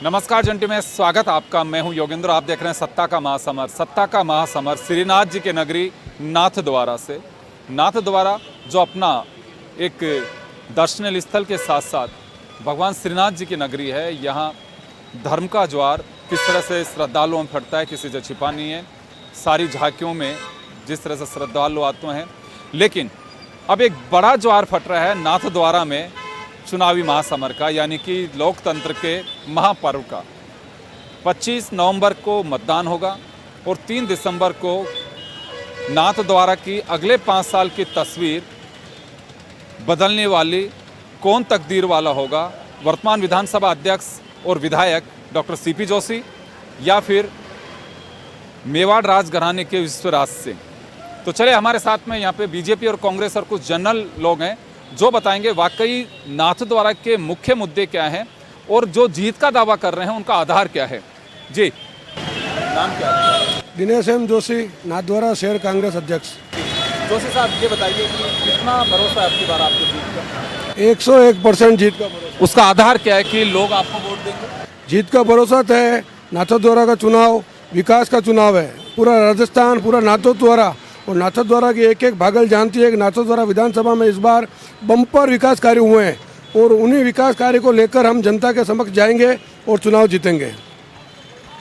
नमस्कार जंटी में स्वागत आपका। मैं हूं योगेंद्र। आप देख रहे हैं सत्ता का महासमर। सत्ता का महासमर श्रीनाथ जी की नगरी नाथद्वारा से। नाथद्वारा जो अपना एक दर्शनीय स्थल के साथ साथ भगवान श्रीनाथ जी की नगरी है। यहाँ धर्म का ज्वार किस तरह से श्रद्धालुओं में फटता है किसी से छिपा नहीं है। सारी झांकियों में जिस तरह से श्रद्धालु आते हैं, लेकिन अब एक बड़ा ज्वार फट रहा है नाथद्वारा में चुनावी महासमर का, यानी कि लोकतंत्र के महापर्व का। 25 नवंबर को मतदान होगा और 3 दिसंबर को नाथद्वारा की अगले 5 साल की तस्वीर बदलने वाली कौन तकदीर वाला होगा। वर्तमान विधानसभा अध्यक्ष और विधायक डॉक्टर सीपी जोशी या फिर मेवाड़ राजघराने के विश्वराज सिंह। तो चले हमारे साथ में यहाँ पे बीजेपी और कांग्रेस और कुछ जनरल लोग हैं जो बताएंगे वाकई नाथद्वारा के मुख्य मुद्दे क्या हैं और जो जीत का दावा कर रहे हैं उनका आधार क्या है। जी, नाम क्या है? दिनेश एम जोशी, नाथद्वारा शहर कांग्रेस अध्यक्ष। जोशी साहब ये बताइए कि कितना भरोसा है आपकी बार आपको जीत का? 101% जीत का भरोसा। उसका आधार क्या है कि लोग आपको वोट देंगे? जीत का भरोसा तो है। नाथद्वारा का चुनाव विकास का चुनाव है। पूरा राजस्थान, पूरा नाथद्वारा और नाथद्वारा की एक एक भागल जानती है कि नाथद्वारा विधानसभा में इस बार बम्पर विकास कार्य हुए हैं और उन्हीं विकास कार्य को लेकर हम जनता के समक्ष जाएंगे और चुनाव जीतेंगे।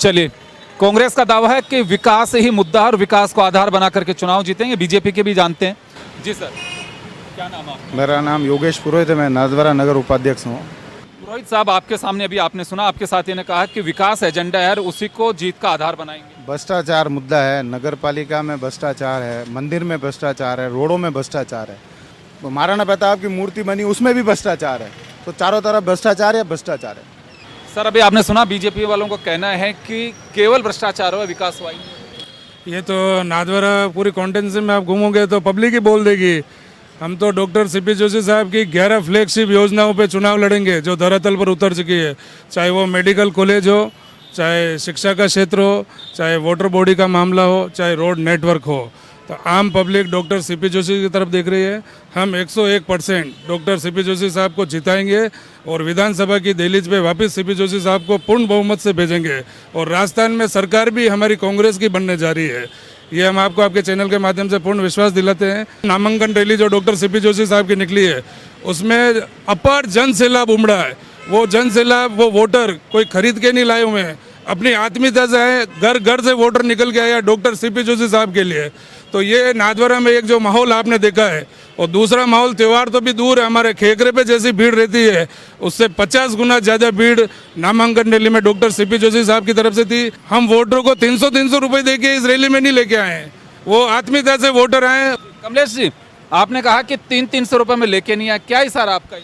चलिए, कांग्रेस का दावा है कि विकास ही मुद्दा और विकास को आधार बना करके चुनाव जीतेंगे। बीजेपी के भी जानते हैं। जी सर, क्या नाम है आपका? मेरा नाम योगेश पुरोहित है। मैं नाथद्वारा नगर उपाध्यक्ष हूँ। पुरोहित साहब, आपके सामने अभी आपने सुना, आपके साथी ने कहा कि विकास एजेंडा है और उसी को जीत का आधार बनाएंगे। भ्रष्टाचार मुद्दा है, नगर पालिका में भ्रष्टाचार है, मंदिर में भ्रष्टाचार है, रोडों में भ्रष्टाचार है, तो महाराणा प्रताप की मूर्ति बनी उसमें भी भ्रष्टाचार है। तो चारों तरफ भ्रष्टाचार है, भ्रष्टाचार है। सर, अभी आपने सुना बीजेपी वालों को कहना है कि केवल भ्रष्टाचार हो, विकास हुआ ही नहीं। ये तो नाथद्वारा पूरी कॉन्टेंसी में आप घूमोगे तो पब्लिक ही बोल देगी। हम तो डॉक्टर सीपी जोशी साहब की 11 फ्लैगशिप योजनाओं पे चुनाव लड़ेंगे जो धरातल पर उतर चुकी है, चाहे वो मेडिकल कॉलेज हो, चाहे शिक्षा का क्षेत्र हो, चाहे वाटर बॉडी का मामला हो, चाहे रोड नेटवर्क हो। तो आम पब्लिक डॉक्टर सीपी जोशी की तरफ देख रही है। हम 101% डॉक्टर सीपी जोशी साहब को जिताएंगे और विधानसभा की दहलीज पे वापस सीपी जोशी साहब को पूर्ण बहुमत से भेजेंगे और राजस्थान में सरकार भी हमारी कांग्रेस की बनने जा रही है। ये हम आपको आपके चैनल के माध्यम से पूर्ण विश्वास दिलाते हैं। नामांकन रैली जो डॉक्टर सीपी जोशी साहब की निकली है उसमें अपार जन सैलाब उमड़ा है। वो जन सैलाब, वो वोटर कोई खरीद के नहीं लाए हुए हैं, अपनी आत्मीयता से आए, घर घर से वोटर निकल के आया डॉक्टर सीपी जोशी साहब के लिए। तो ये नाथद्वारा में एक जो माहौल आपने देखा है, और दूसरा माहौल त्यौहार तो भी दूर है, हमारे खेकरे पे जैसी भीड़ रहती है उससे 50 गुना ज़्यादा भीड़ नामांकन रैली में डॉक्टर सीपी जोशी साहब की तरफ से थी। हम वोटरों को 300 रुपये दे के इस रैली में नहीं लेके आए हैं, वो आत्मीयता से वोटर आए। कमलेश जी, आपने कहा कि 300 रुपये में लेके नहीं आया, क्या इशारा आपका?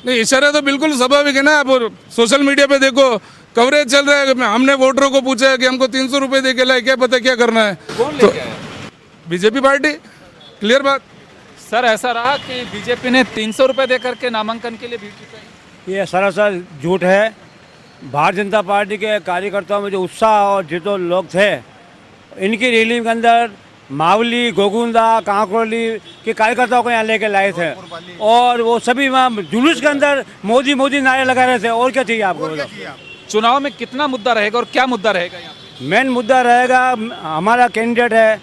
नहीं, इशारा तो बिल्कुल स्वाभाविक है ना। आप सोशल मीडिया पे देखो, कवरेज चल रहा है। हमने वोटरों को पूछा है कि हमको 300 रुपये दे के लाए, क्या पता क्या करना है। कौन तो लेके आया? बीजेपी पार्टी, क्लियर बात। सर, ऐसा रहा कि बीजेपी ने 300 रुपये दे करके नामांकन के लिए भीड़ जुटाई। ये सरासर झूठ है। भारतीय जनता पार्टी के कार्यकर्ताओं में जो उत्साह और जो लोग थे, इनकी रैली के अंदर मावली, गोगुंदा, कांकरोली के कार्यकर्ताओं को यहाँ लेके लाए थे और वो सभी वहाँ जुलूस के अंदर मोदी मोदी नारे लगा रहे थे। और क्या चाहिए आपको? चुनाव में कितना मुद्दा रहेगा और क्या मुद्दा रहेगा यहाँ पे? मेन मुद्दा रहेगा, हमारा कैंडिडेट है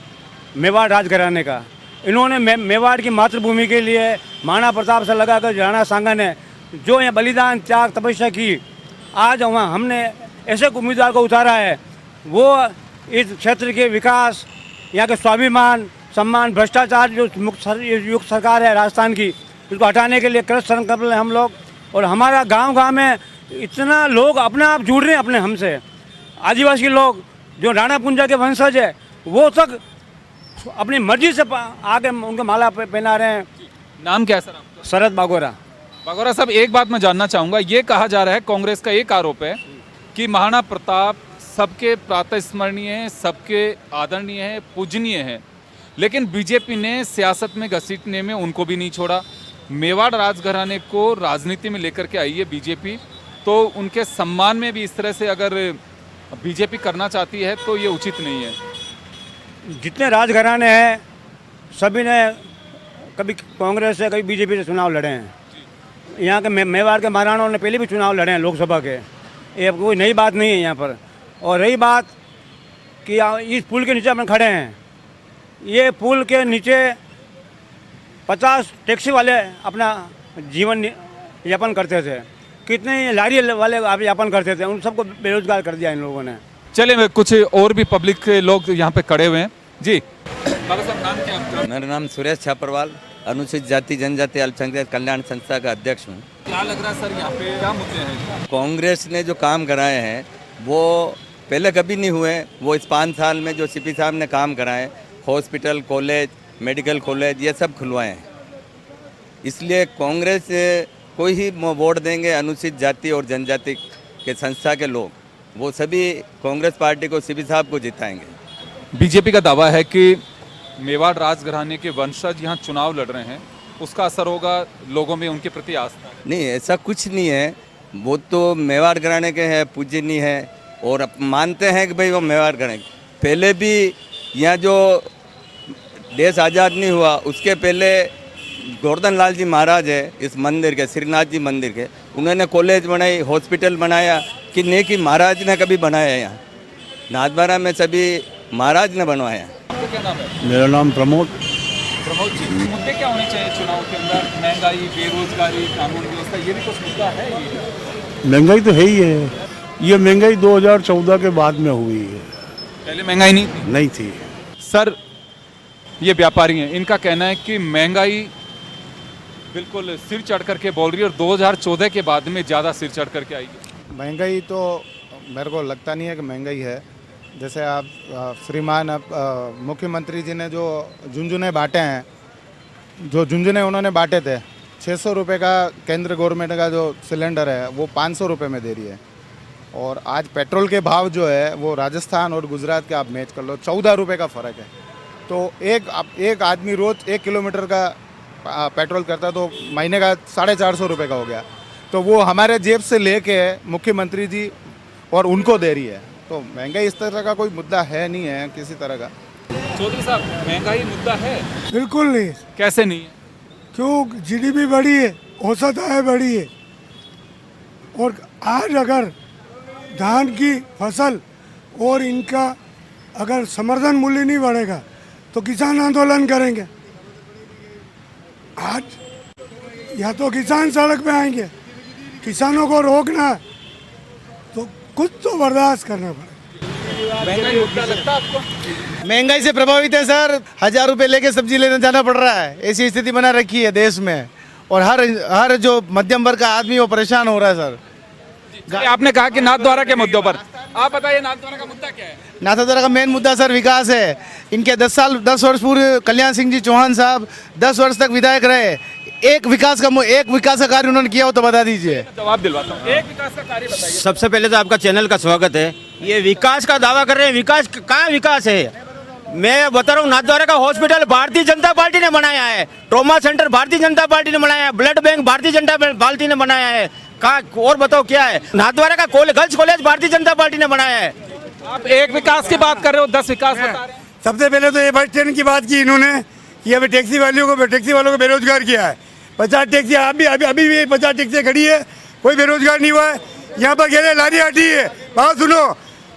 मेवाड़ राजघराने का। इन्होंने मेवाड़ की मातृभूमि के लिए महाराणा प्रताप से लगाकर राणा सांगा ने जो यहाँ बलिदान, त्याग, तपस्या की, आज वहाँ हमने ऐसे उम्मीदवार को उतारा है। वो इस क्षेत्र के विकास, यहाँ के स्वाभिमान, सम्मान, भ्रष्टाचार जो युक्त सरकार है राजस्थान की, उसको हटाने के लिए कृत संकल्प हैं हम लोग। और हमारा गांव में इतना लोग अपने आप जुड़ रहे हैं अपने हमसे। आदिवासी लोग जो राणा पुंजा के वंशज है वो तक अपनी मर्जी से आगे उनके माला पहना रहे हैं। नाम क्या है सर आपका? शरद बागोरा। बागोरा साहब, एक बात मैं जानना चाहूँगा। ये कहा जा रहा है, कांग्रेस का एक आरोप है कि महाराणा प्रताप सबके प्रातः स्मरणीय है, सबके आदरणीय है, पूजनीय है, लेकिन बीजेपी ने सियासत में घसीटने में उनको भी नहीं छोड़ा। मेवाड़ राजघराने को राजनीति में लेकर के आई है बीजेपी, तो उनके सम्मान में भी इस तरह से अगर बीजेपी करना चाहती है तो ये उचित नहीं है। जितने राजघराने हैं सभी ने कभी कांग्रेस से कभी बीजेपी से चुनाव लड़े हैं। यहाँ के मेवाड़ के महाराणाओं ने पहले भी चुनाव लड़े हैं लोकसभा के। ये कोई नई बात नहीं है यहाँ पर। और रही बात कि इस पुल के नीचे हम खड़े हैं, ये पुल के नीचे 50 टैक्सी वाले अपना जीवन यापन करते थे, कितने लारी वाले यापन करते थे, उन सबको बेरोजगार कर दिया इन लोगों ने। चलिए कुछ और भी पब्लिक के लोग यहाँ पे खड़े हुए हैं जी। बाबा साहब नाम क्या है आपका? मेरा नाम सुरेश छापरवाल, अनुसूचित जाति जनजाति अल्पसंख्यक कल्याण संस्था का अध्यक्ष हूँ। क्या लग रहा है सर यहाँ पे क्या मुद्दे हैं? कांग्रेस ने जो काम कराए हैं वो पहले कभी नहीं हुए। वो इस 5 साल में जो सीपी साहब ने काम कराए, हॉस्पिटल, कॉलेज, मेडिकल कॉलेज, ये सब खुलवाए हैं। इसलिए कांग्रेस को ही वोट देंगे अनुसूचित जाति और जनजाति के संस्था के लोग, वो सभी कांग्रेस पार्टी को, सीपी साहब को जिताएंगे। बीजेपी का दावा है कि मेवाड़ राजघराने के वंशज यहाँ चुनाव लड़ रहे हैं, उसका असर होगा लोगों में उनके प्रति आस्था। नहीं, ऐसा कुछ नहीं है। वो तो मेवाड़ घराने के हैं, पूजनीय है और मानते हैं कि भाई वो मेवाड़ घराने। पहले भी यहाँ जो देश आज़ाद नहीं हुआ उसके पहले गोवर्धन लाल जी महाराज है इस मंदिर के, श्रीनाथ जी मंदिर के, उन्होंने कॉलेज बनाई, हॉस्पिटल बनाया कि नहीं कि महाराज ने कभी बनाया है। यहाँ नाथद्वारा में सभी महाराज ने बनवाया। आपका क्या नाम है? मेरा नाम प्रमोद। प्रमोद जी, मुद्दे क्या होने चाहिए चुनाव के अंदर? महंगाई, बेरोजगारी, कानून व्यवस्था, ये भी कुछ मुद्दा है? ये महंगाई तो है ही है। ये महंगाई 2014 के बाद में हुई है, पहले महंगाई नहीं थी। नहीं थी। सर ये व्यापारी हैं, इनका कहना है कि महंगाई बिल्कुल सिर चढ़ करके बोल रही है और 2014 के बाद में ज़्यादा सिर चढ़ करके आएगी। महंगाई तो मेरे को लगता नहीं है कि महंगाई है। जैसे आप श्रीमान मुख्यमंत्री जी ने जो झुंझुने बांटे हैं, जो झुंझुने उन्होंने बांटे थे, 600 रुपये का केंद्र गवर्नमेंट का जो सिलेंडर है वो 500 रुपये में दे रही है। और आज पेट्रोल के भाव जो है वो राजस्थान और गुजरात के आप मैच कर लो, 14 रुपये का फ़र्क है। तो एक आदमी रोज़ 1 किलोमीटर का पेट्रोल करता तो महीने का 450 रुपये का हो गया। तो वो हमारे जेब से लेके मुख्यमंत्री जी और उनको दे रही है। तो महंगाई इस तरह का कोई मुद्दा है नहीं है किसी तरह का। चौधरी साहब, महंगाई मुद्दा है? बिल्कुल नहीं। कैसे नहीं है? क्यों? जीडीपी बढ़ी है, औसत आय बढ़ी है। और आज अगर धान की फसल और इनका अगर समर्थन मूल्य नहीं बढ़ेगा तो किसान आंदोलन करेंगे। आज या तो किसान सड़क पे आएंगे, किसानों को रोकना है तो कुछ तो बर्दाश्त करना पड़ेगा। महंगाई मुद्दा लगता है आपको? महंगाई से प्रभावित है सर। 1000 रुपये लेके सब्जी लेने जाना पड़ रहा है। ऐसी स्थिति बना रखी है देश में और हर जो मध्यम वर्ग का आदमी वो परेशान हो रहा है सर। आपने कहा कि नाथद्वारा के मुद्दों पर, आप बताइए नाथद्वारा का मुद्दा क्या है? नाथद्वारा का मेन मुद्दा सर विकास है। इनके 10 वर्ष पूर्व कल्याण सिंह जी चौहान साहब 10 वर्ष तक विधायक रहे। एक विकास का कार्य उन्होंने किया हो तो बता दीजिए। जवाब दिलवाता हूँ, एक विकास का कार्य बताइए। सबसे पहले तो आपका चैनल का स्वागत है। ये विकास का दावा कर रहे हैं, विकास कहाँ विकास है? मैं बता रहा हूँ, नाथद्वारा का हॉस्पिटल भारतीय जनता पार्टी ने बनाया है, trauma centre Bharatiya Janata party ने बनाया है, blood bank Bharatiya Janata party ने बनाया है। कहाँ और बताओ क्या है? नाथद्वारा का girls college Bharatiya Janata party ने बनाया है। आप एक विकास की बात कर रहे हो, 10 विकास बता रहे हैं। सबसे पहले तो ये बस स्टैंड की बात की इन्होंने कि अभी टैक्सी वालों को बेरोजगार किया है। 50 टैक्सी अभी भी 50 टैक्सी खड़ी है, कोई बेरोजगार नहीं हुआ है। यहाँ पर कह रहे लारी हटी है। बात सुनो,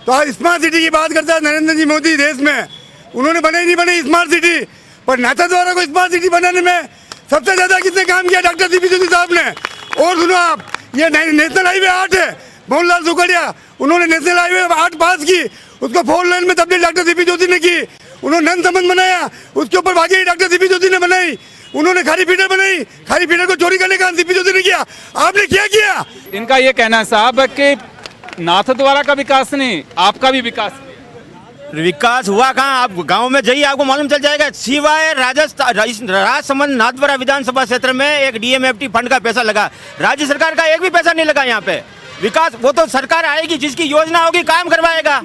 तो आज स्मार्ट सिटी की बात करता है नरेंद्र जी मोदी देश में, उन्होंने नहीं बनाई स्मार्ट सिटी। पर नाथद्वारा को स्मार्ट सिटी बनाने में सबसे ज्यादा किसने काम किया? डॉक्टर सीपी जोशी साहब ने। और सुनो आप, ये नेशनल हाईवे 8 है, मोहनलाल सुखड़िया, उन्होंने नेशनल हाईवे 8 पास की, उसको 4 लेन में तब्दील डॉक्टर सीपी जोशी ने की। उन्होंने नन संबंध बनाया, उसके ऊपर बाकी डॉक्टर सीपी जोशी ने बनाई। उन्होंने खारी फीडर बनाई, खारी फीडर को चोरी करने का सीपी जोशी ने किया। आपने क्या किया? इनका ये कहना है साहब कि नाथद्वारा का विकास नहीं, आपका भी विकास। विकास हुआ कहाँ? आप गांव में जाइए, आपको मालूम चल जाएगा। सिवाय राजसमंद नाथद्वारा विधानसभा क्षेत्र में एक डीएमएफटी फंड का पैसा लगा, राज्य सरकार का एक भी पैसा नहीं लगा यहाँ पे। विकास वो तो सरकार आएगी, जिसकी योजना होगी काम करवाएगा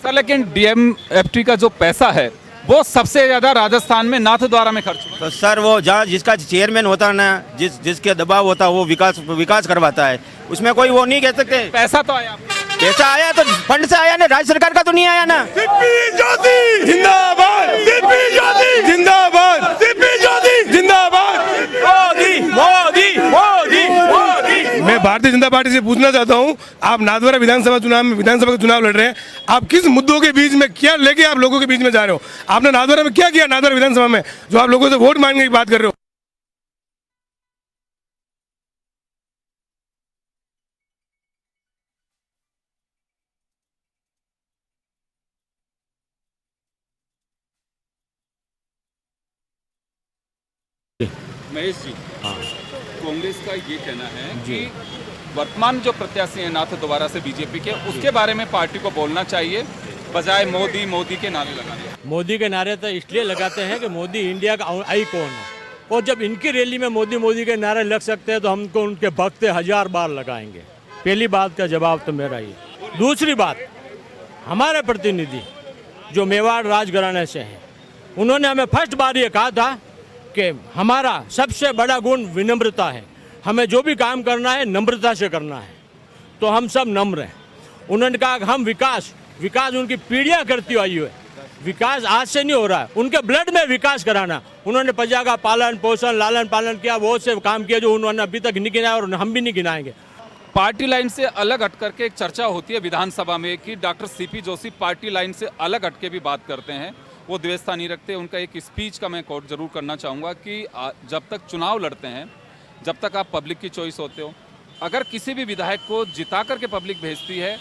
सर। लेकिन डीएमएफटी का जो पैसा है वो सबसे ज्यादा राजस्थान में नाथद्वारा में खर्च हुआ। तो सर वो जहाँ जिसका चेयरमैन होता है ना, जिसके दबाव होता है वो विकास करवाता है, उसमें कोई वो नहीं कह सकते। पैसा तो आया, पैसा आया तो फंड से आया ना, राज्य सरकार का तो नहीं आया ना। सीपी जोशी जिंदाबाद, सीपी जोशी जिंदाबाद, सीपी जोशी जिंदाबाद, मोदी मोदी मोदी मोदी। मैं भारतीय भारतीय जनता पार्टी से पूछना चाहता हूं, आप नाथद्वारा विधानसभा का चुनाव लड़ रहे हैं, आप किस मुद्दों के बीच में क्या लेके आप लोगों के बीच में जा रहे हो? आपने नाथद्वारा में क्या किया, नाथद्वारा विधानसभा में जो आप लोगों से वोट मांगने की बात कर रहे हो? महेश जी, कांग्रेस का ये कहना है कि वर्तमान जो प्रत्याशी हैं नाथद्वारा से बीजेपी के, उसके बारे में पार्टी को बोलना चाहिए बजाय मोदी मोदी के नारे लगाने। मोदी के नारे तो इसलिए लगाते हैं कि मोदी इंडिया का आइकॉन है, और जब इनकी रैली में मोदी मोदी के नारे लग सकते हैं तो हमको उनके भक्त 1000 बार लगाएंगे। पहली बात का जवाब तो मेरा ही। दूसरी बात, हमारे प्रतिनिधि जो मेवाड़ राजघराने से हैं, उन्होंने हमें फर्स्ट बार ये कहा था कि हमारा सबसे बड़ा गुण विनम्रता है, हमें जो भी काम करना है नम्रता से करना है, तो हम सब नम्र हैं। उन्होंने कहा कि हम विकास उनकी पीढ़ियां करती आई है, विकास आज से नहीं हो रहा है, उनके ब्लड में विकास कराना। उन्होंने प्रजा का पालन पोषण लालन पालन किया, बहुत से काम किए जो उन्होंने अभी तक नहीं गिनाया और हम भी नहीं गिनाएंगे। पार्टी लाइन से अलग हट करके एक चर्चा होती है विधानसभा में कि doctor CP Joshi party line से अलग हट के भी बात करते हैं, वो द्वेषता नहीं रखते। उनका एक स्पीच का मैं कोट जरूर करना चाहूँगा कि जब तक चुनाव लड़ते हैं, जब तक आप पब्लिक की चॉइस होते हो, अगर किसी भी विधायक को जिता करके पब्लिक भेजती है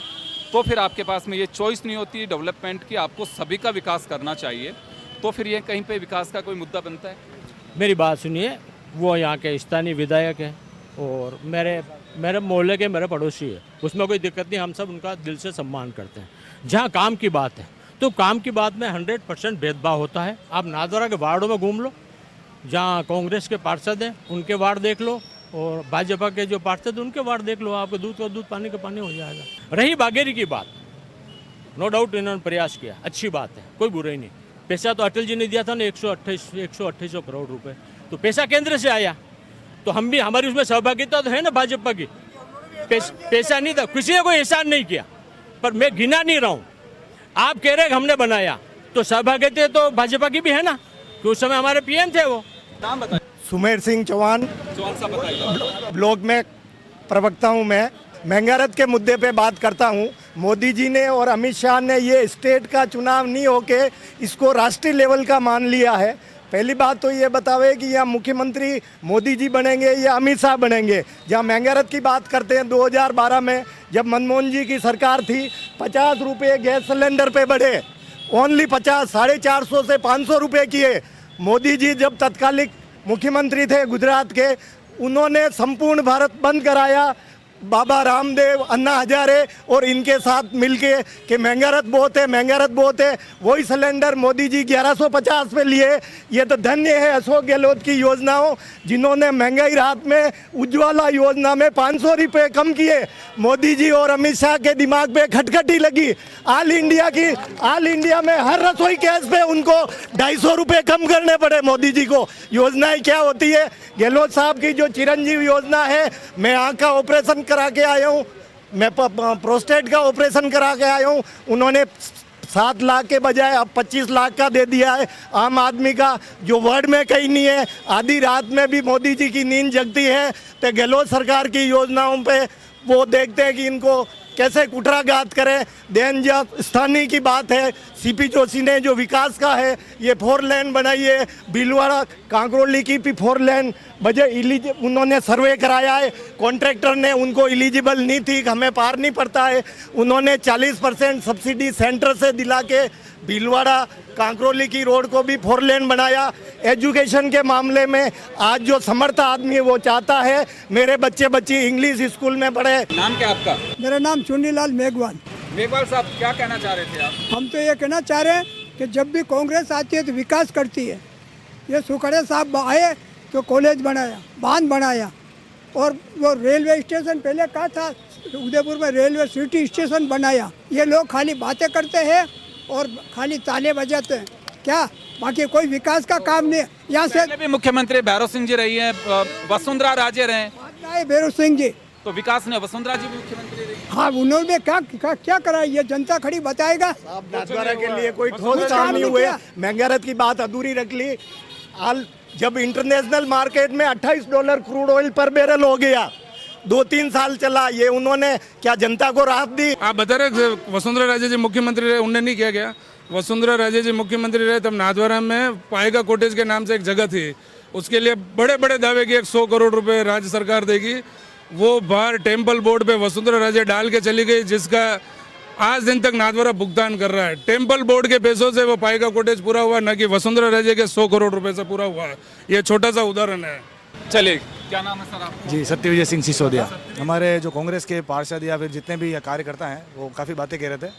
तो फिर आपके पास में ये चॉइस नहीं होती डेवलपमेंट की, आपको सभी का विकास करना चाहिए, तो फिर ये कहीं पे विकास का कोई मुद्दा बनता है। मेरी बात सुनिए, वो यहाँ के स्थानीय विधायक हैं और मेरे मोहल्ले के मेरे पड़ोसी है, उसमें कोई दिक्कत नहीं, हम सब उनका दिल से सम्मान करते हैं। जहाँ काम की बात है तो काम की बात में 100% भेदभाव होता है। आप नाथद्वारा के वार्डों में घूम लो, जहाँ कांग्रेस के पार्षद हैं उनके वार्ड देख लो, और भाजपा के जो पार्षद हैं उनके वार्ड देख लो, आपको दूध का दूध पानी का पानी हो जाएगा। रही बागेरी की बात, नो डाउट इन्होंने प्रयास किया, अच्छी बात है, कोई बुराई नहीं। पैसा तो अटल जी ने दिया था ना 128 करोड़ रुपए, तो पैसा केंद्र से आया, तो हम भी, हमारी उसमें सहभागिता तो है ना भाजपा की। पैसा नहीं था, किसी ने कोई एहसान नहीं किया, पर मैं गिना नहीं रहा हूँ। आप कह रहे हैं हमने बनाया, तो सहभागिता तो भाजपा की भी है ना, कि उस समय हमारे पीएम थे। वो नाम बताइए। सुमेर सिंह चौहान, साहब बताइए। ब्लॉक में प्रवक्ता हूँ मैं। महंगारत के मुद्दे पे बात करता हूँ। मोदी जी ने और अमित शाह ने ये स्टेट का चुनाव नहीं होके इसको राष्ट्रीय लेवल का मान लिया है। पहली बात तो ये बतावे कि यहाँ मुख्यमंत्री मोदी जी बनेंगे या अमित शाह बनेंगे। जहाँ महंगारत की बात करते हैं, 2012 में जब मनमोहन जी की सरकार थी, 50 रुपये गैस सिलेंडर पे बढ़े, ओनली 50, 450 से 500 रुपये किए। मोदी जी जब तत्कालिक मुख्यमंत्री थे गुजरात के, उन्होंने संपूर्ण भारत बंद कराया। बाबा रामदेव, अन्ना हजारे और इनके साथ मिलके कि महंगारत बहुत है, वही सिलेंडर मोदी जी 1150 पे लिए। ये तो धन्य है अशोक गहलोत की योजनाओं, जिन्होंने महंगाई राहत में उज्ज्वला योजना में 500 रुपये कम किए। मोदी जी और अमित शाह के दिमाग पे खटखटी लगी। ऑल इंडिया में हर रसोई गैस पे उनको 250 रुपये कम करने पड़े मोदी जी को। योजनाएं क्या होती है? गहलोत साहब की जो चिरंजीव योजना है, मैं आँख का ऑपरेशन करा के आया हूँ, मैं प्रोस्टेट का ऑपरेशन करा के आया हूँ। उन्होंने 7 लाख के बजाय अब 25 लाख का दे दिया है आम आदमी का, जो वर्ड में कहीं नहीं है। आधी रात में भी मोदी जी की नींद जगती है, तो गहलोत सरकार की योजनाओं पे वो देखते हैं कि इनको कैसे कुठाराघात करें। देन जब स्थानीय की बात है, सीपी जोशी ने जो विकास का है, ये 4 लेन बनाई है, भीलवाड़ा कांकरोली की भी 4 लेन बजे उन्होंने सर्वे कराया है। कॉन्ट्रैक्टर ने उनको एलिजिबल नहीं थी, हमें पार नहीं पड़ता है। उन्होंने 40% सब्सिडी सेंटर से दिला के भीलवाड़ा कांकरोली की रोड को भी 4 लेन बनाया। एजुकेशन के मामले में आज जो समर्थ आदमी है वो चाहता है मेरे बच्चे इंग्लिश स्कूल में पढ़े। नाम क्या आपका? मेरा नाम चुन्नीलाल मेघवाल। मेघवाल साहब, क्या कहना चाह रहे थे आप? हम तो ये कहना चाह रहे हैं कि जब भी कांग्रेस आती है तो विकास करती है। ये सुखड़े साहब आए तो कॉलेज बनाया, बांध बनाया, और वो रेलवे स्टेशन पहले कहा था उदयपुर में रेलवे सिटी स्टेशन बनाया। ये लोग खाली बातें करते हैं और खाली ताले बजाते हैं, क्या बाकी कोई विकास का काम नहीं। यहाँ से भी मुख्यमंत्री भैरव सिंह जी रही है, वसुंधरा राजे रहे, भैरव सिंह जी, तो विकास ने वसुंधरा जी भी मुख्यमंत्री रही। हाँ, उन्होंने क्या करा ये जनता खड़ी बताएगा। नाथद्वारा के लिए कोई ठोस काम नहीं हुए। महंगारत की बात अधूरी रख ली। जब इंटरनेशनल मार्केट में $28 क्रूड ऑयल पर बैरल हो गया, 2-3 साल चला, ये उन्होंने क्या जनता को राहत दी? आप बता रहे वसुंधरा राजे जी मुख्यमंत्री रहे, उनने नहीं किया गया? वसुंधरा राजे जी मुख्यमंत्री रहे तब नाथद्वारा में पाएगा कॉटेज के नाम से एक जगह थी, उसके लिए बड़े बड़े दावे किए 100 करोड़ रुपए राज्य सरकार देगी। वो बाहर टेम्पल बोर्ड पे वसुंधरा राजे डाल के चली गई, जिसका आज दिन तक नाथद्वारा भुगतान कर रहा है। टेम्पल बोर्ड के पैसों से वो पाएगा कॉटेज पूरा हुआ, न कि वसुंधरा राजे के 100 करोड़ रुपए से पूरा हुआ है। ये छोटा सा उदाहरण है। चलिए, क्या नाम है सर आपका? जी, सत्यविजय सिंह सिसोदिया। हमारे जो कांग्रेस के पार्षद या फिर जितने भी कार्यकर्ता हैं वो काफ़ी बातें कह रहे थे।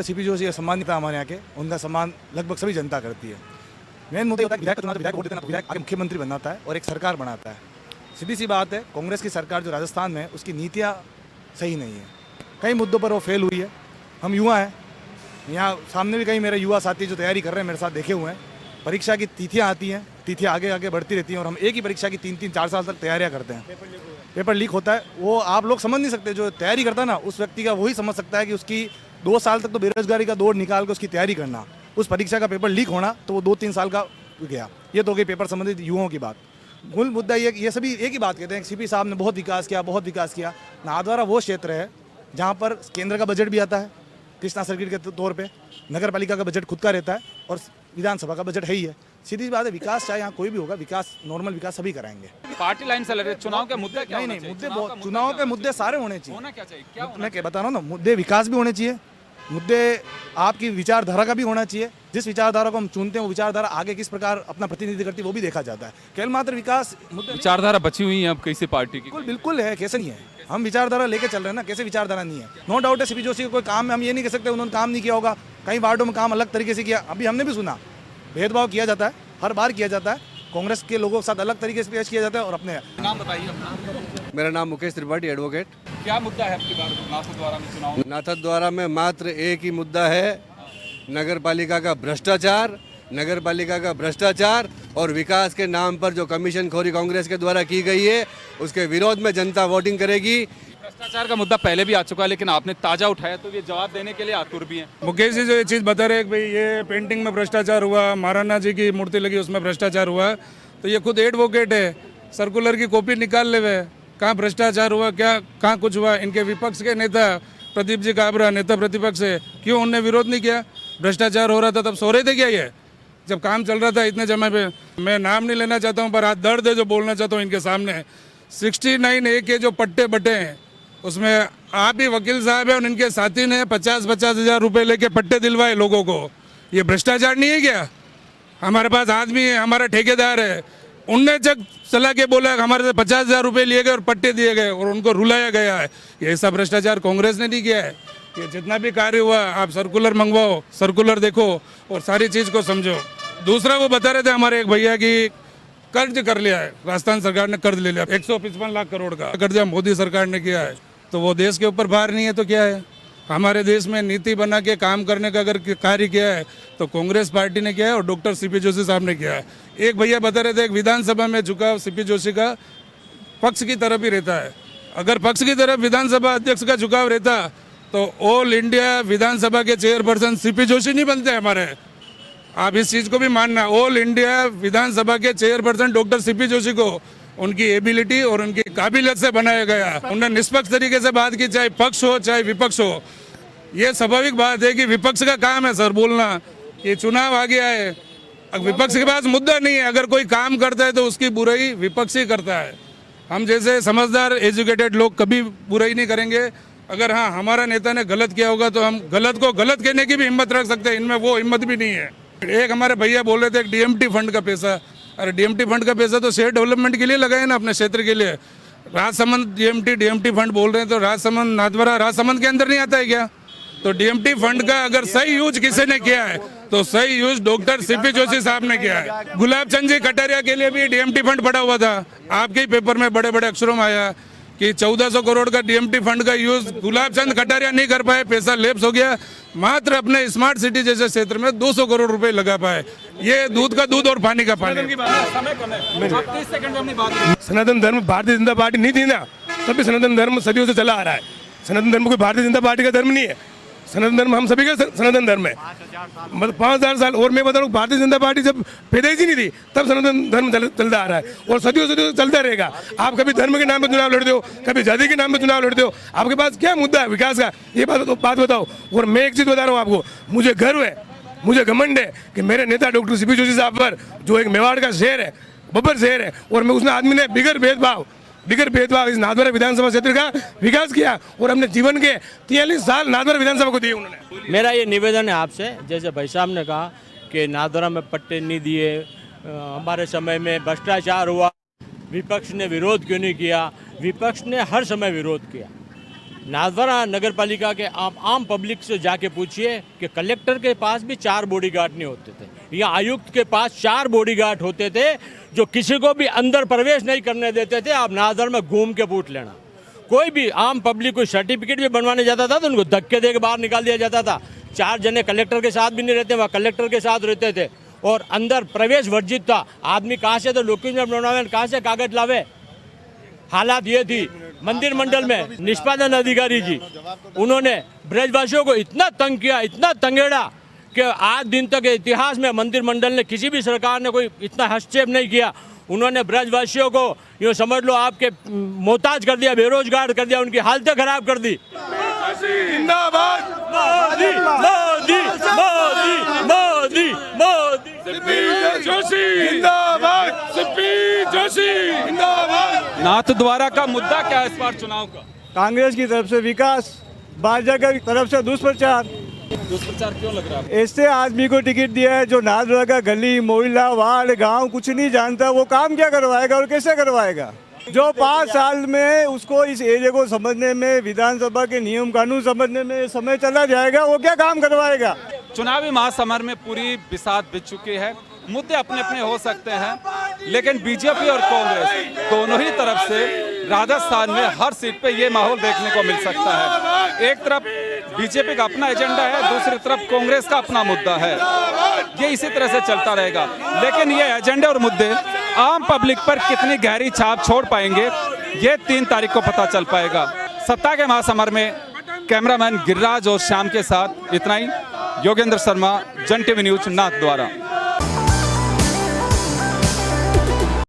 सीपी जोशी का सम्मान नहीं था हमारे यहाँ के, उनका सम्मान लगभग सभी जनता करती है। मेन मुद्दा होता है विधायक का चुनाव, विधायक वोट देते हैं, विधायक आगे मुख्यमंत्री बनाता है और एक सरकार बनाता है। सीधी सी बात है, कांग्रेस की सरकार जो राजस्थान में, उसकी नीतियाँ सही नहीं है। कई मुद्दों पर वो फेल हुई है। हम युवा हैं, यहाँ सामने भी कई मेरे युवा साथी जो तैयारी कर रहे हैं मेरे साथ देखे हुए हैं। परीक्षा की तिथियाँ आती हैं, तिथियाँ आगे आगे बढ़ती रहती हैं और हम एक ही परीक्षा की 3-4 साल तक तैयारियाँ करते हैं। पेपर लीक होता है, वो आप लोग समझ नहीं सकते। जो तैयारी करता है ना, उस व्यक्ति का वही समझ सकता है कि उसकी 2 साल तक तो बेरोजगारी का दौर निकाल के उसकी तैयारी करना, उस परीक्षा का पेपर लीक होना, तो वो 2-3 साल का गया। ये तो हो गई पेपर संबंधित युवाओं की बात। मूल मुद्दा ये सभी एक ही बात कहते हैं, सीपी साहब ने बहुत विकास किया, बहुत विकास किया। नाथद्वारा वो क्षेत्र है जहाँ पर केंद्र का बजट भी आता है कृष्णा सर्किट के तौर पे, नगर पालिका का बजट खुद का रहता है और विधानसभा का बजट है ही है। सीधी बात है, विकास चाहे यहाँ कोई भी होगा, विकास नॉर्मल विकास सभी कराएंगे। पार्टी लाइन से लड़ रहे, चुनाव के मुद्दे क्या? नहीं, चुनाव के मुद्दे सारे होने चाहिए। होना क्या चाहिए? क्या मैं क्या बता रहा हूँ ना, मुद्दे विकास भी होने चाहिए, मुद्दे आपकी विचारधारा का भी होना चाहिए। जिस विचारधारा को हम चुनते हैं वो विचारधारा आगे किस प्रकार अपना प्रतिनिधि करती है वो भी देखा जाता है। केवल मात्र विकास मुद्दे विचारधारा बची हुई है अब किसी पार्टी की? बिल्कुल है, कैसे नहीं है। हम विचारधारा लेके चल रहे हैं ना, कैसे विचारधारा नहीं है? नो डाउट है सीपी जोशी का कोई काम, हम ये नहीं कह सकते उन्होंने काम नहीं किया होगा। कई वार्डों में काम अलग तरीके से किया, अभी हमने भी सुना भेदभाव किया जाता है, हर बार किया जाता है। कांग्रेस के लोगों के साथ अलग तरीके से पेश किया जाता है। और अपने नाम बताइए अपना। मेरा नाम मुकेश त्रिपाठी, एडवोकेट। क्या मुद्दा है आपकी बार नाथद्वारा में चुनाव? नाथद्वारा में मात्र एक ही मुद्दा है, नगर पालिका का भ्रष्टाचार। नगर पालिका का भ्रष्टाचार और विकास के नाम पर जो कमीशन खोरी कांग्रेस के द्वारा की गई है, उसके विरोध में जनता वोटिंग करेगी। भ्रष्टाचार का मुद्दा पहले भी आ चुका है, लेकिन आपने ताजा उठाया तो ये जवाब देने के लिए आतुर भी हैं। मुकेश जी जो ये चीज़ बता रहे हैं कि भाई ये पेंटिंग में भ्रष्टाचार हुआ, महाराणा जी की मूर्ति लगी उसमें भ्रष्टाचार हुआ, तो ये खुद एडवोकेट है, सर्कुलर की कॉपी निकाल ले हुए कहाँ भ्रष्टाचार हुआ, क्या कहाँ कुछ हुआ। इनके विपक्ष के नेता प्रदीप जी काबरा, नेता प्रतिपक्ष है, क्यों उनने विरोध नहीं किया? भ्रष्टाचार हो रहा था तब सो रहे थे क्या ये? जब काम चल रहा था इतने जमा पे, मैं नाम नहीं लेना चाहता हूँ पर आज दर्द है जो बोलना चाहता हूँ इनके सामने। 69A के जो पट्टे बटे हैं उसमें आप ही वकील साहब हैं और इनके साथी ने 50-50 हज़ार रुपये लेके पट्टे दिलवाए लोगों को। ये भ्रष्टाचार नहीं है क्या? हमारे पास आदमी है, हमारा ठेकेदार है, उनने जब चला के बोला हमारे से 50,000 रुपये लिए गए और पट्टे दिए गए और उनको रुलाया गया है। ये सब भ्रष्टाचार कांग्रेस ने नहीं किया है। ये जितना भी कार्य हुआ आप सर्कुलर मंगवाओ, सर्कुलर देखो और सारी चीज़ को समझो। दूसरा वो बता रहे थे हमारे एक भैया की कर्ज कर लिया है, राजस्थान सरकार ने कर्ज ले लिया 155 लाख करोड़ का कर्जा मोदी सरकार ने किया है। तो वो देश के ऊपर भार नहीं है तो क्या है? हमारे देश में नीति बना के काम करने का अगर कार्य किया है तो कांग्रेस पार्टी ने किया है और डॉक्टर सीपी जोशी साहब ने किया है। एक भैया बता रहे थे एक विधानसभा में झुकाव सीपी जोशी का पक्ष की तरफ ही रहता है। अगर पक्ष की तरफ विधानसभा अध्यक्ष का झुकाव रहता तो ऑल इंडिया विधानसभा के चेयरपर्सन सीपी जोशी नहीं बनते हमारे। आप इस चीज़ को भी मानना, ऑल इंडिया विधानसभा के चेयरपर्सन डॉक्टर सीपी जोशी को उनकी एबिलिटी और उनकी काबिलियत से बनाया गया। उन्होंने निष्पक्ष तरीके से बात की, चाहे पक्ष हो चाहे विपक्ष हो। ये स्वाभाविक बात है कि विपक्ष का काम है सर बोलना कि चुनाव आ गया है, विपक्ष के पास मुद्दा नहीं है। अगर कोई काम करता है तो उसकी बुराई विपक्ष ही करता है। हम जैसे समझदार एजुकेटेड लोग कभी बुराई नहीं करेंगे। अगर हाँ हमारा नेता ने गलत किया होगा तो हम गलत को गलत कहने की भी हिम्मत रख सकते हैं, इनमें वो हिम्मत भी नहीं है। एक हमारे भैया बोल रहे थे एक डीएमटी फंड का पैसा, अरे डीएमटी फंड का पैसा तो शहर डेवलपमेंट के लिए लगाए ना, अपने क्षेत्र के लिए। राजसमंद डीएमटी फंड बोल रहे हैं तो राजसमंद नाथद्वारा राजसमंद के अंदर नहीं आता है क्या? तो डीएमटी फंड का अगर सही यूज किसी ने किया है तो सही यूज डॉक्टर सीपी जोशी साहब ने किया है। गुलाब चंद जी कटारिया के लिए भी डीएमटी फंड पड़ा हुआ था, आपके ही पेपर में बड़े बड़े अक्षरों में आया कि 1400 करोड़ का डीएमटी फंड का यूज गुलाब चंद कटारिया नहीं कर पाए, पैसा लैप्स हो गया। मात्र अपने स्मार्ट सिटी जैसे क्षेत्र में 200 करोड़ रुपए लगा पाए। ये दूध का दूध और पानी का पानी। सनातन धर्म भारतीय जनता पार्टी नहीं थी ना, तब भी सनातन धर्म सदियों से चला आ रहा है। सनातन धर्म कोई भारतीय जनता पार्टी का धर्म नहीं है। सनातन धर्म हम सभी का सनातन धर्म है। मतलब 5000 साल। और मैं बता रहा हूँ, भारतीय जनता पार्टी जब पैदाइश ही नहीं थी तब सनातन धर्म चलता आ रहा है और सदियों सदियों चलता रहेगा। आप कभी धर्म के नाम पे चुनाव लड़ते हो, कभी जाति के नाम पे चुनाव लड़ते हो, आपके पास क्या मुद्दा है विकास का, ये बात बताओ। और मैं एक चीज़ बता रहा हूँ आपको, मुझे गर्व है, मुझे घमंड है कि मेरे नेता डॉक्टर सीपी जोशी साहब पर, जो एक मेवाड़ का शहर है, बब्बर शहर है, और मैं उसने आदमी ने बिगर भेदभाव इस नाथद्वारा विधानसभा क्षेत्र का विकास किया और अपने जीवन के 43 साल नाथद्वारा विधानसभा को दिए उन्होंने। मेरा ये निवेदन है आपसे, जैसे भाई साहब ने कहा कि नाथद्वारा में पट्टे नहीं दिए, हमारे समय में भ्रष्टाचार हुआ, विपक्ष ने विरोध क्यों नहीं किया? विपक्ष ने हर समय विरोध किया। नाथद्वारा नगर पालिका के आप आम पब्लिक से जाके पूछिए कि कलेक्टर के पास भी 4 बॉडीगार्ड नहीं होते थे, या आयुक्त के पास 4 बॉडीगार्ड होते थे जो किसी को भी अंदर प्रवेश नहीं करने देते थे। आप नाथद्वारा में घूम के पूछ लेना, कोई भी आम पब्लिक कोई सर्टिफिकेट भी बनवाने जाता था तो उनको धक्के दे के बाहर निकाल दिया जाता था। 4 जने कलेक्टर के साथ भी नहीं रहते, वहाँ कलेक्टर के साथ रहते थे और अंदर प्रवेश वर्जित था। आदमी कहाँ से तो डॉक्यूमेंट बनवावे, कहाँ से कागज लावे। हालात ये थी मंदिर मंडल में निष्पादन अधिकारी जी, उन्होंने ब्रजवासियों को इतना तंग किया, इतना तंगेड़ा कि आज दिन तक इतिहास में मंदिर मंडल ने किसी भी सरकार ने कोई इतना हस्तक्षेप नहीं किया। उन्होंने ब्रजवासियों को यूँ समझ लो आपके मोहताज कर दिया, बेरोजगार कर दिया, उनकी हालतें खराब कर दी। जिंदाबाद मोदी मोदी मोदी मोदी मोदी जोशी जिंदाबाद, सीपी जोशी जिंदाबाद। नाथद्वारा का मुद्दा क्या है इस बार चुनाव का? कांग्रेस की तरफ से विकास, भाजपा की तरफ से दुष्प्रचार। दुष्प्रचार क्यों लग रहा है? ऐसे आदमी को टिकट दिया है जो नाथद्वारा का गली मोहल्ला वार्ड गांव कुछ नहीं जानता, वो काम क्या करवाएगा और कैसे करवाएगा? जो 5 साल में उसको इस एरिया को समझने में, विधानसभा के नियम कानून समझने में समय चला जाएगा, वो क्या काम करवाएगा? चुनावी महासमर में पूरी बिसात बिछ चुकी है। मुद्दे अपने अपने हो सकते हैं, लेकिन बीजेपी और कांग्रेस दोनों ही तरफ से राजस्थान में हर सीट पे ये माहौल देखने को मिल सकता है। एक तरफ बीजेपी का अपना एजेंडा है, दूसरी तरफ कांग्रेस का अपना मुद्दा है। ये इसी तरह से चलता रहेगा, लेकिन ये एजेंडे और मुद्दे आम पब्लिक पर कितनी गहरी छाप छोड़ पाएंगे, ये 3 तारीख को पता चल पाएगा। सत्ता के महासमर में कैमरामैन गिरिराज और श्याम के साथ इतना ही। योगेंद्र शर्मा, जन टीवी न्यूज, नाथद्वारा।